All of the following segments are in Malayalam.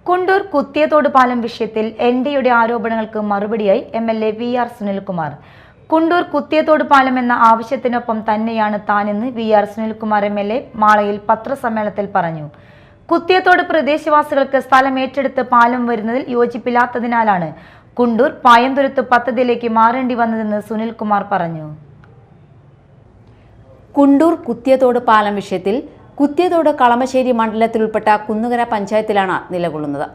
കുണ്ടൂർ കുത്തിയതോട് പാലം വിഷയത്തിൽ എൻഡിയുടെ ആരോപണങ്ങൾക്ക് മറുപടിയായി എംഎൽഎ വി.ആർ. സുനിൽകുമാർ. കുണ്ടൂർ കുത്തിയതോട് പാലം എന്ന ആവശ്യത്തിനൊപ്പം തന്നെയാണ് താനെന്ന് വി.ആർ. സുനിൽകുമാർ എംഎൽഎ മാളയിൽ പത്രസമ്മേളനത്തിൽ പറഞ്ഞു. കുത്തിയതോട് പ്രദേശവാസികൾക്ക് സ്ഥലം ഏറ്റെടുത്ത് പാലം വരുന്നതിൽ യോജിപ്പില്ലാത്തതിനാലാണ് കുണ്ടൂർ പായന്തുരുത്ത് പദ്ധതിയിലേക്ക് മാറേണ്ടി വന്നതെന്ന് സുനിൽകുമാർ പറഞ്ഞു. കുണ്ടൂർ കുത്തിയതോട് പാലം വിഷയത്തിൽ കുത്തിയതോട് കളമശ്ശേരി മണ്ഡലത്തിലുൾപ്പെട്ട കുന്നുകര പഞ്ചായത്തിലാണ് നിലകൊള്ളുന്നത്.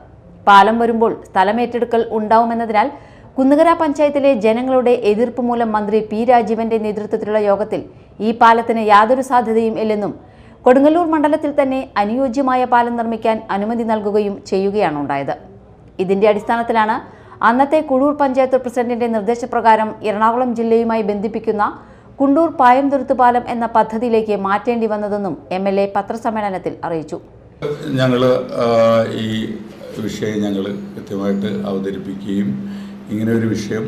പാലം വരുമ്പോൾ സ്ഥലമേറ്റെടുക്കൽ ഉണ്ടാവുമെന്നതിനാൽ കുന്നുകര പഞ്ചായത്തിലെ ജനങ്ങളുടെ എതിർപ്പ് മൂലം മന്ത്രി പി രാജീവന്റെ നേതൃത്വത്തിലുള്ള യോഗത്തിൽ ഈ പാലത്തിന് യാതൊരു സാധ്യതയും ഇല്ലെന്നും കൊടുങ്ങല്ലൂർ മണ്ഡലത്തിൽ തന്നെ അനുയോജ്യമായ പാലം നിർമ്മിക്കാൻ അനുമതി നൽകുകയും ചെയ്യുകയാണ് ഉണ്ടായത്. ഇതിന്റെ അടിസ്ഥാനത്തിലാണ് അന്നത്തെ കുഴൂർ പഞ്ചായത്ത് പ്രസിഡന്റിന്റെ നിർദ്ദേശപ്രകാരം എറണാകുളം ജില്ലയുമായി ബന്ധിപ്പിക്കുന്ന കുണ്ടൂർ പായന്തുരുത്ത് പാലം എന്ന പദ്ധതിയിലേക്ക് മാറ്റേണ്ടി വന്നതെന്നും എംഎൽഎ പത്രസമ്മേളനത്തിൽ അറിയിച്ചു. ഞങ്ങൾ ഈ വിഷയം ഞങ്ങൾ കൃത്യമായിട്ട് അവതരിപ്പിക്കുകയും ഇങ്ങനെ ഒരു വിഷയം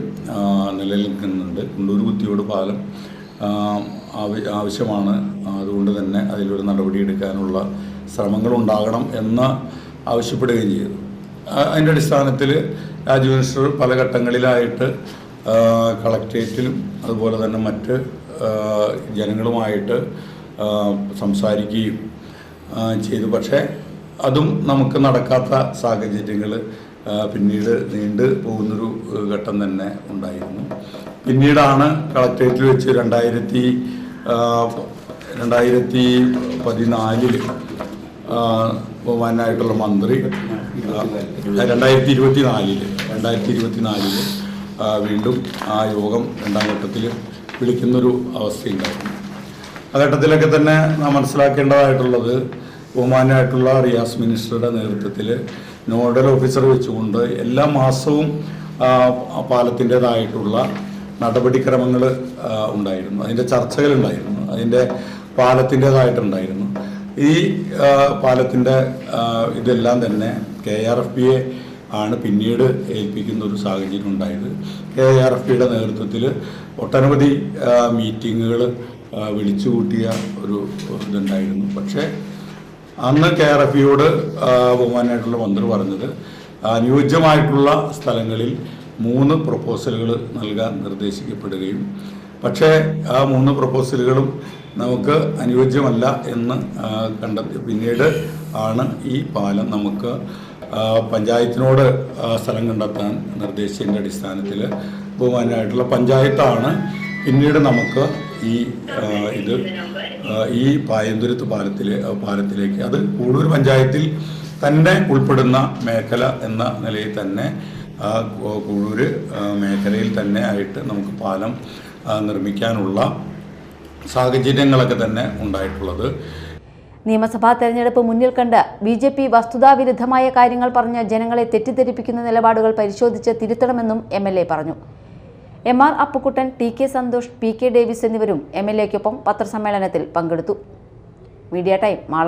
നിലനിൽക്കുന്നുണ്ട്. കുണ്ടൂർ കുത്തിയോട് പാലം ആവശ്യമാണ്, അതുകൊണ്ട് തന്നെ അതിലൊരു നടപടിയെടുക്കാനുള്ള ശ്രമങ്ങളുണ്ടാകണം എന്ന് ആവശ്യപ്പെടുകയും ചെയ്തു. അതിൻ്റെ അടിസ്ഥാനത്തിൽ രാജീവ് മിനിസ്റ്റർ പല ഘട്ടങ്ങളിലായിട്ട് കളക്ട്രേറ്റിലും അതുപോലെ തന്നെ മറ്റ് ജനങ്ങളുമായിട്ട് സംസാരിക്കുകയും ചെയ്തു. പക്ഷേ അതും നമുക്ക് നടക്കാത്ത സാഹചര്യങ്ങൾ പിന്നീട് നീണ്ടു പോകുന്നൊരു ഘട്ടം തന്നെ ഉണ്ടായിരുന്നു. പിന്നീടാണ് കളക്ട്രേറ്റിൽ വെച്ച് 2014 ബഹുമാനായിട്ടുള്ള മന്ത്രി 2024 വീണ്ടും ആ യോഗം രണ്ടാം ഘട്ടത്തിൽ വിളിക്കുന്നൊരു അവസ്ഥയുണ്ടായിരുന്നു. ആ ഘട്ടത്തിലൊക്കെ തന്നെ നാം മനസ്സിലാക്കേണ്ടതായിട്ടുള്ളത് ബഹുമാനായിട്ടുള്ള റിയാസ് മിനിസ്റ്ററുടെ നേതൃത്വത്തിൽ നോഡൽ ഓഫീസർ വെച്ചുകൊണ്ട് എല്ലാ മാസവും പാലത്തിൻ്റെതായിട്ടുള്ള നടപടിക്രമങ്ങൾ ഉണ്ടായിരുന്നു, അതിൻ്റെ ചർച്ചകളുണ്ടായിരുന്നു, അതിൻ്റെ പാലത്തിൻ്റെതായിട്ടുണ്ടായിരുന്നു. ഈ പാലത്തിൻ്റെ ഇതെല്ലാം തന്നെ KRFBയെ ആണ് പിന്നീട് ഏൽപ്പിക്കുന്ന ഒരു സാഹചര്യം ഉണ്ടായത്. KRFBയുടെ നേതൃത്വത്തിൽ ഒട്ടനവധി മീറ്റിങ്ങുകൾ വിളിച്ചു കൂട്ടിയ ഒരു ഇതുണ്ടായിരുന്നു. പക്ഷേ അന്ന് KRFBയോട് ബഹുമാനായിട്ടുള്ള മന്ത്രി പറഞ്ഞത് അനുയോജ്യമായിട്ടുള്ള സ്ഥലങ്ങളിൽ 3 പ്രപ്പോസലുകൾ നൽകാൻ നിർദ്ദേശിക്കപ്പെടുകയും പക്ഷേ ആ 3 പ്രപ്പോസലുകളും നമുക്ക് അനുയോജ്യമല്ല എന്ന് കണ്ടെത്തി. പിന്നീട് ആണ് ഈ പാലം നമുക്ക് പഞ്ചായത്തിനോട് സ്ഥലം കണ്ടെത്താൻ നിർദ്ദേശിച്ചതിൻ്റെ അടിസ്ഥാനത്തിൽ ബഹുമാനായിട്ടുള്ള പഞ്ചായത്താണ് പിന്നീട് നമുക്ക് ഈ പായന്തുരുത്ത് പാലത്തിലേക്ക് അത് കൂടൂർ പഞ്ചായത്തിൽ തന്നെ ഉൾപ്പെടുന്ന മേഖല എന്ന നിലയിൽ തന്നെ കൂടൂർ മേഖലയിൽ തന്നെ ആയിട്ട് നമുക്ക് പാലം നിർമ്മിക്കാനുള്ള സാഹചര്യങ്ങളൊക്കെ തന്നെ ഉണ്ടായിട്ടുള്ളത്. നിയമസഭാ തെരഞ്ഞെടുപ്പ് മുന്നിൽ കണ്ട് BJP വസ്തുതാവിരുദ്ധമായ കാര്യങ്ങൾ പറഞ്ഞ് ജനങ്ങളെ തെറ്റിദ്ധരിപ്പിക്കുന്ന നിലപാടുകൾ പരിശോധിച്ച് തിരുത്തണമെന്നും MLA പറഞ്ഞു. MR Appukuttan, TK Santhosh, PK Davis എന്നിവരും MLAക്കൊപ്പം പത്രസമ്മേളനത്തിൽ പങ്കെടുത്തു. Media time Mala.